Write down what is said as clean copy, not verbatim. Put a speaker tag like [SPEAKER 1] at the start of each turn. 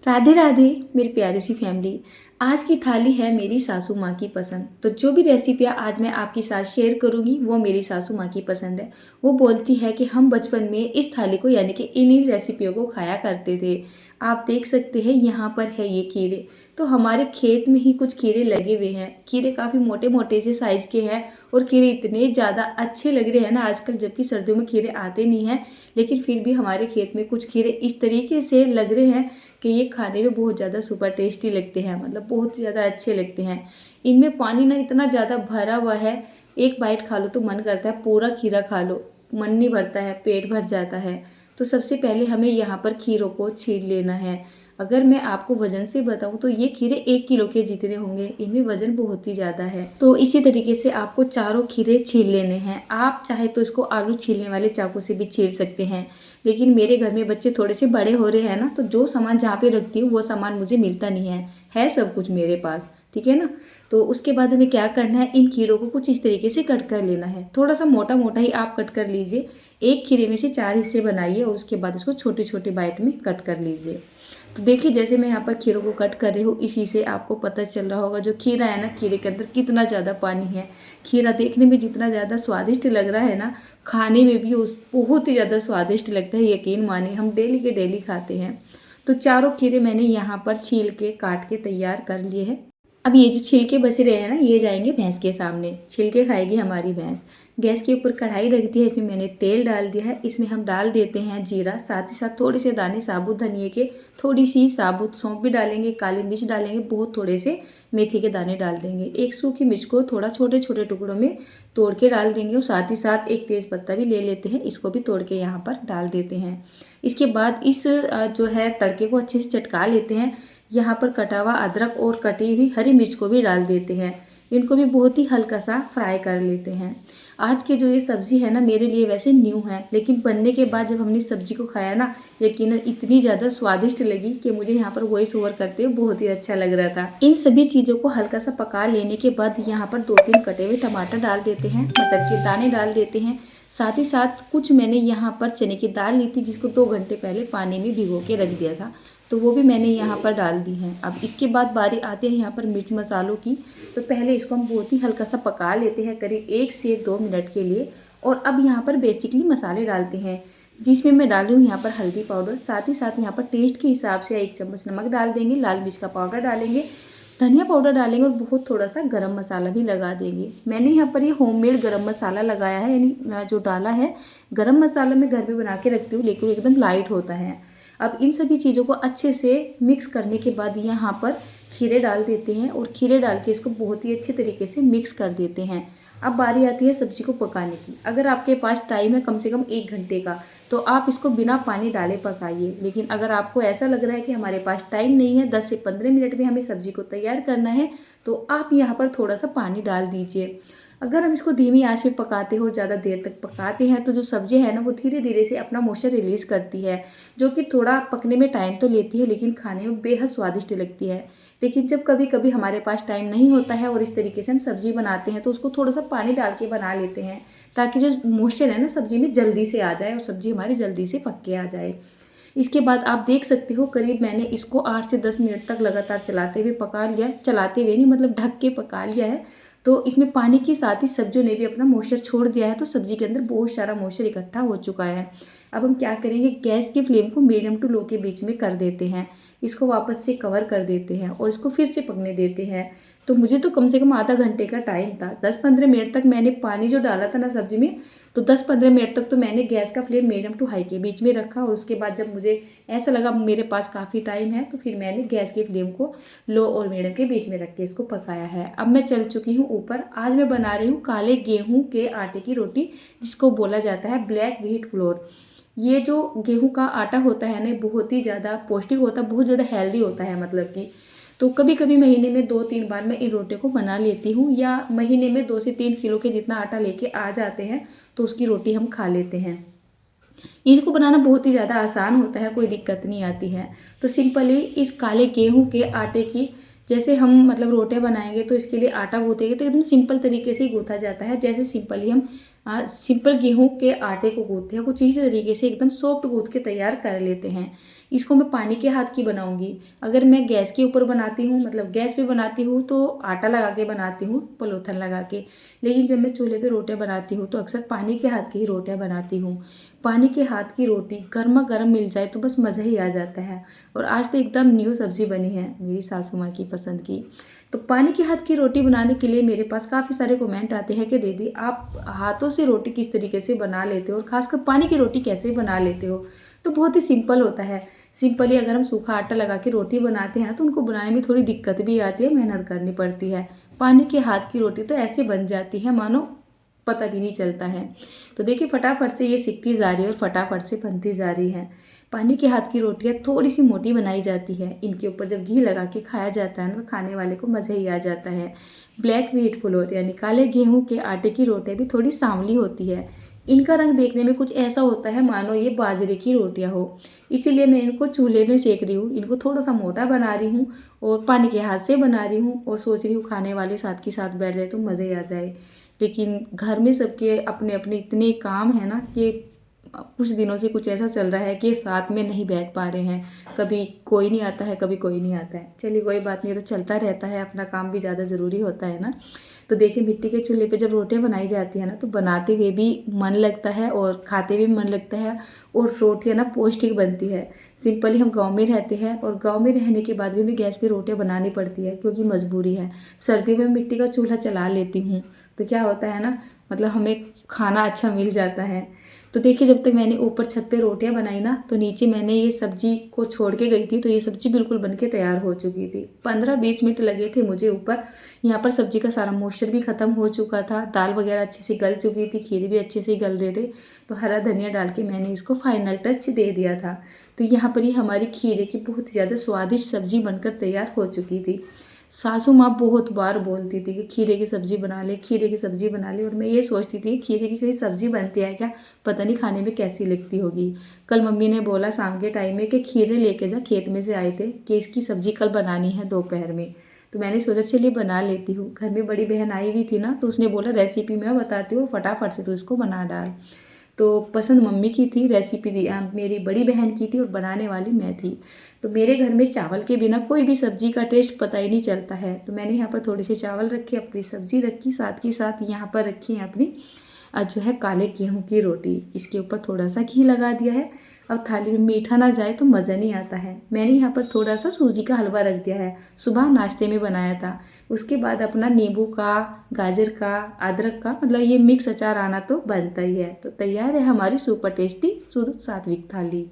[SPEAKER 1] राधे राधे मेरी प्यारी सी फैमिली। आज की थाली है मेरी सासू माँ की पसंद। तो जो भी रेसिपियाँ आज मैं आपके साथ शेयर करूँगी वो मेरी सासू माँ की पसंद है। वो बोलती है कि हम बचपन में इस थाली को यानी कि इन्हीं रेसिपियों को खाया करते थे। आप देख सकते हैं यहाँ पर है ये खीरे। तो हमारे खेत में ही कुछ खीरे लगे हुए हैं। खीरे काफ़ी मोटे मोटे से साइज़ के हैं और खीरे इतने ज़्यादा अच्छे लग रहे हैं ना आजकल, जबकि सर्दियों में खीरे आते नहीं हैं, लेकिन फिर भी हमारे खेत में कुछ खीरे इस तरीके से लग रहे हैं कि ये खाने में बहुत ज़्यादा सुपर टेस्टी लगते हैं, मतलब बहुत ज़्यादा अच्छे लगते हैं। इनमें पानी ना इतना ज़्यादा भरा हुआ है, एक बाइट खा लो तो मन करता है पूरा खीरा खा लो, मन नहीं भरता है, पेट भर जाता है। तो सबसे पहले हमें यहाँ पर खीरों को छील लेना है। अगर मैं आपको वजन से बताऊं तो ये खीरे 1 किलो के जितने होंगे, इनमें वजन बहुत ही ज़्यादा है। तो इसी तरीके से आपको चारों खीरे छील लेने हैं। आप चाहे तो इसको आलू छीलने वाले चाकू से भी छील सकते हैं, लेकिन मेरे घर में बच्चे थोड़े से बड़े हो रहे हैं ना, तो जो सामान जहाँ पे रखती हूँ वो सामान मुझे मिलता नहीं है सब कुछ मेरे पास, ठीक है ना। तो उसके बाद हमें क्या करना है, इन खीरों को कुछ इस तरीके से कट कर लेना है। थोड़ा सा मोटा मोटा ही आप कट कर लीजिए। एक खीरे में से 4 हिस्से बनाइए और उसके बाद उसको छोटे छोटे बाइट में कट कर लीजिए। तो देखिए जैसे मैं यहाँ पर खीरों को कट कर रही हूँ, इसी से आपको पता चल रहा होगा जो खीरा है ना, खीरे के अंदर कितना ज़्यादा पानी है। खीरा देखने में जितना ज़्यादा स्वादिष्ट लग रहा है ना, खाने में भी उस बहुत ही ज़्यादा स्वादिष्ट लगता है। यकीन मानिए हम डेली के डेली खाते हैं। तो चारों खीरे मैंने यहाँ पर छील के काट के तैयार कर लिए हैं। अब ये जो छिलके बच रहे हैं ना, ये जाएंगे भैंस के सामने, छिलके खाएगी हमारी भैंस। गैस के ऊपर कढ़ाई रख दी है, इसमें मैंने तेल डाल दिया है। इसमें हम डाल देते हैं जीरा, साथ ही साथ थोड़े से दाने साबुत धनिए के, थोड़ी सी साबुत सौंफ भी डालेंगे, काली मिर्च डालेंगे, बहुत थोड़े से मेथी के दाने डाल देंगे। एक सूखी मिर्च को थोड़ा छोटे छोटे टुकड़ों में तोड़ के डाल देंगे और साथ ही साथ एक तेज़ पत्ता भी ले लेते हैं, इसको भी तोड़ के यहाँ पर डाल देते हैं। इसके बाद इस जो है तड़के को अच्छे से चटका लेते हैं। यहाँ पर कटा हुआ अदरक और कटी हुई हरी मिर्च को भी डाल देते हैं। इनको भी बहुत ही हल्का सा फ्राई कर लेते हैं। आज की जो ये सब्ज़ी है ना, मेरे लिए वैसे न्यू है, लेकिन बनने के बाद जब हमने सब्ज़ी को खाया ना, यकीनन इतनी ज़्यादा स्वादिष्ट लगी कि मुझे यहाँ पर वॉइस ओवर करते हुए बहुत ही अच्छा लग रहा था। इन सभी चीज़ों को हल्का सा पका लेने के बाद यहाँ पर 2-3 कटे हुए टमाटर डाल देते हैं, मटर के दाने डाल देते हैं। साथ ही साथ कुछ मैंने यहाँ पर चने की दाल ली थी, जिसको 2 घंटे पहले पानी में भिगो के रख दिया था, तो वो भी मैंने यहाँ पर डाल दी है। अब इसके बाद बारी आती है यहाँ पर मिर्च मसालों की। तो पहले इसको हम बहुत ही हल्का सा पका लेते हैं, करीब 1 से 2 मिनट के लिए। और अब यहाँ पर बेसिकली मसाले डालते हैं, जिसमें मैं डाली हूँ यहाँ पर हल्दी पाउडर, साथ ही साथ यहाँ पर टेस्ट के हिसाब से 1 चम्मच नमक डाल देंगे, लाल मिर्च का पाउडर डालेंगे, धनिया पाउडर डालेंगे और बहुत थोड़ा सा गरम मसाला भी लगा देंगे। मैंने यहाँ पर ये होममेड गरम मसाला लगाया है, यानी जो डाला है गरम मसाला मैं घर में बना के रखती हूँ, लेकिन एकदम लाइट होता है। अब इन सभी चीज़ों को अच्छे से मिक्स करने के बाद यहाँ पर खीरे डाल देते हैं और खीरे डाल के इसको बहुत ही अच्छे तरीके से मिक्स कर देते हैं। अब बारी आती है सब्जी को पकाने की। अगर आपके पास टाइम है कम से कम 1 घंटे का, तो आप इसको बिना पानी डाले पकाइए। लेकिन अगर आपको ऐसा लग रहा है कि हमारे पास टाइम नहीं है, 10 से 15 मिनट में हमें सब्जी को तैयार करना है, तो आप यहाँ पर थोड़ा सा पानी डाल दीजिए। अगर हम इसको धीमी आंच पे पकाते हैं और ज़्यादा देर तक पकाते हैं, तो जो सब्जी है ना, वो धीरे धीरे से अपना मॉइस्चर रिलीज़ करती है, जो कि थोड़ा पकने में टाइम तो लेती है, लेकिन खाने में बेहद स्वादिष्ट लगती है। लेकिन जब कभी कभी हमारे पास टाइम नहीं होता है और इस तरीके से हम सब्जी बनाते हैं, तो उसको थोड़ा सा पानी डाल के बना लेते हैं, ताकि जो मॉइस्चर है ना सब्जी में जल्दी से आ जाए और सब्जी हमारी जल्दी से पक के आ जाए। इसके बाद आप देख सकते हो करीब मैंने इसको 8 से 10 मिनट तक लगातार चलाते हुए पका लिया है। चलाते हुए नहीं, मतलब ढक के पका लिया है। तो इसमें पानी के साथ ही सब्जियों ने भी अपना मॉइस्चर छोड़ दिया है, तो सब्जी के अंदर बहुत सारा मॉइस्चर इकट्ठा हो चुका है। अब हम क्या करेंगे, गैस की फ्लेम को मीडियम टू लो के बीच में कर देते हैं। इसको वापस से कवर कर देते हैं और इसको फिर से पकने देते हैं। तो मुझे तो कम से कम आधा घंटे का टाइम था। 10-15 मिनट तक मैंने पानी जो डाला था ना सब्जी में, तो 10-15 मिनट तक तो मैंने गैस का फ्लेम मीडियम टू हाई के बीच में रखा। और उसके बाद जब मुझे ऐसा लगा मेरे पास काफ़ी टाइम है, तो फिर मैंने गैस की फ्लेम को लो और मीडियम के बीच में रख के इसको पकाया है। अब मैं चल चुकी हूँ ऊपर। आज मैं बना रही हूँ काले गेहूँ के आटे की रोटी, जिसको बोला जाता है ब्लैक व्हीट फ्लोर। ये जो गेहूं का आटा होता है ना, बहुत ही ज़्यादा पौष्टिक होता है, बहुत ज़्यादा हेल्दी होता है, मतलब कि तो कभी कभी महीने में 2-3 बार मैं इन रोटियों को बना लेती हूँ, या महीने में 2 से 3 किलो के जितना आटा लेके आ जाते हैं, तो उसकी रोटी हम खा लेते हैं। इसको बनाना बहुत ही ज़्यादा आसान होता है, कोई दिक्कत नहीं आती है। तो सिंपली इस काले गेहूं के आटे की जैसे हम मतलब रोटियां बनाएंगे, तो इसके लिए आटा गूँथेंगे तो एकदम सिंपल तरीके से ही गूँथा जाता है। जैसे सिंपली हम सिंपल गेहूं के आटे को गूँथते हैं, कुछ इसी तरीके से एकदम सॉफ्ट गूँथ के तैयार कर लेते हैं। इसको मैं पानी के हाथ की बनाऊंगी। अगर मैं गैस के ऊपर बनाती हूँ, मतलब गैस पे बनाती हूँ, तो आटा लगा के बनाती हूँ, पलोथन लगा के। लेकिन जब मैं चूल्हे पे रोटियां बनाती हूँ तो अक्सर पानी के हाथ की ही रोटियां बनाती हूँ। पानी के हाथ की रोटी गर्मा गर्म मिल जाए तो बस मज़ा ही आ जाता है। और आज तो एकदम न्यू सब्जी बनी है मेरी सासू माँ की पसंद की। तो पानी के हाथ की रोटी बनाने के लिए मेरे पास काफ़ी सारे कमेंट आते हैं कि दीदी आप हाथों से रोटी किस तरीके से बना लेते हो और खासकर पानी की रोटी कैसे बना लेते हो। तो बहुत ही सिंपल होता है। सिंपली अगर हम सूखा आटा लगा के रोटी बनाते हैं ना तो उनको बनाने में थोड़ी दिक्कत भी आती है, मेहनत करनी पड़ती है। पानी के हाथ की रोटी तो ऐसे बन जाती है मानो पता भी नहीं चलता है। तो देखिए फटाफट से ये सिकती जा रही है और फटाफट से बनती जा रही है। पानी के हाथ की रोटियाँ थोड़ी सी मोटी बनाई जाती है। इनके ऊपर जब घी लगा के खाया जाता है ना तो खाने वाले को मज़ा ही आ जाता है। ब्लैक व्हीट फ्लोर यानी काले गेहूं के आटे की रोटियाँ भी थोड़ी सांवली होती है। इनका रंग देखने में कुछ ऐसा होता है मानो ये बाजरे की रोटियां हो। इसीलिए मैं इनको चूल्हे में सेक रही हूँ। इनको थोड़ा सा मोटा बना रही हूँ और पानी के हाथ से बना रही हूँ और सोच रही हूँ खाने वाले साथ के साथ बैठ जाए तो मज़े ही आ जाए। लेकिन घर में सबके अपने अपने इतने काम है ना कि कुछ दिनों से कुछ ऐसा चल रहा है कि साथ में नहीं बैठ पा रहे हैं। कभी कोई नहीं आता है, कभी कोई नहीं आता है। चलिए कोई बात नहीं, तो चलता रहता है, अपना काम भी ज़्यादा ज़रूरी होता है ना। तो देखिए मिट्टी के चूल्हे पे जब रोटियां बनाई जाती है ना तो बनाते हुए भी मन लगता है और खाते हुए भी मन लगता है। और रोटियां ना पौष्टिक बनती है। सिंपली हम गांव में रहते हैं और गांव में रहने के बाद भी हमें गैस पे रोटियां बनानी पड़ती है क्योंकि मजबूरी है। सर्दियों में मिट्टी का चूल्हा चला लेती हूँ तो क्या होता है ना, मतलब हमें खाना अच्छा मिल जाता है। तो देखिए जब तक मैंने ऊपर छत पे रोटियां बनाई ना तो नीचे मैंने ये सब्जी को छोड़ के गई थी तो ये सब्जी बिल्कुल बन के तैयार हो चुकी थी। 15-20 मिनट लगे थे मुझे ऊपर। यहाँ पर सब्जी का सारा मॉइस्चर भी खत्म हो चुका था, दाल वगैरह अच्छे से गल चुकी थी, खीरे भी अच्छे से गल रहे थे। तो हरा धनिया डाल के मैंने इसको फाइनल टच दे दिया था। तो यहाँ पर ये हमारी खीरे की बहुत ही ज़्यादा स्वादिष्ट सब्जी बनकर तैयार हो चुकी थी। सासू माँ बहुत बार बोलती थी कि खीरे की सब्ज़ी बना ले, खीरे की सब्ज़ी बना ले। और मैं ये सोचती थी खीरे की कोई सब्ज़ी बनती है क्या, पता नहीं खाने में कैसी लगती होगी। कल मम्मी ने बोला शाम के टाइम में कि खीरे लेके जा, खेत में से आए थे कि इसकी सब्ज़ी कल बनानी है दोपहर में। तो मैंने सोचा चलिए बना लेती हूँ। घर में बड़ी बहन आई हुई थी ना तो उसने बोला रेसिपी मैं बताती हूँ, फटाफट से तो इसको बना डाल। तो पसंद मम्मी की थी, रेसिपी दी मेरी बड़ी बहन की थी और बनाने वाली मैं थी। तो मेरे घर में चावल के बिना कोई भी सब्जी का टेस्ट पता ही नहीं चलता है। तो मैंने यहाँ पर थोड़े से चावल रखे, अपनी सब्जी रखी, साथ के साथ यहाँ पर रखी है अपनी जो है काले गेहूं की रोटी। इसके ऊपर थोड़ा सा घी लगा दिया है। अब थाली में मीठा ना जाए तो मज़ा नहीं आता है। मैंने यहाँ पर थोड़ा सा सूजी का हलवा रख दिया है, सुबह नाश्ते में बनाया था। उसके बाद अपना नींबू का, गाजर का, अदरक का, मतलब ये मिक्स अचार आना तो बनता ही है। तो तैयार है हमारी सुपर टेस्टी शुद्ध सात्विक थाली।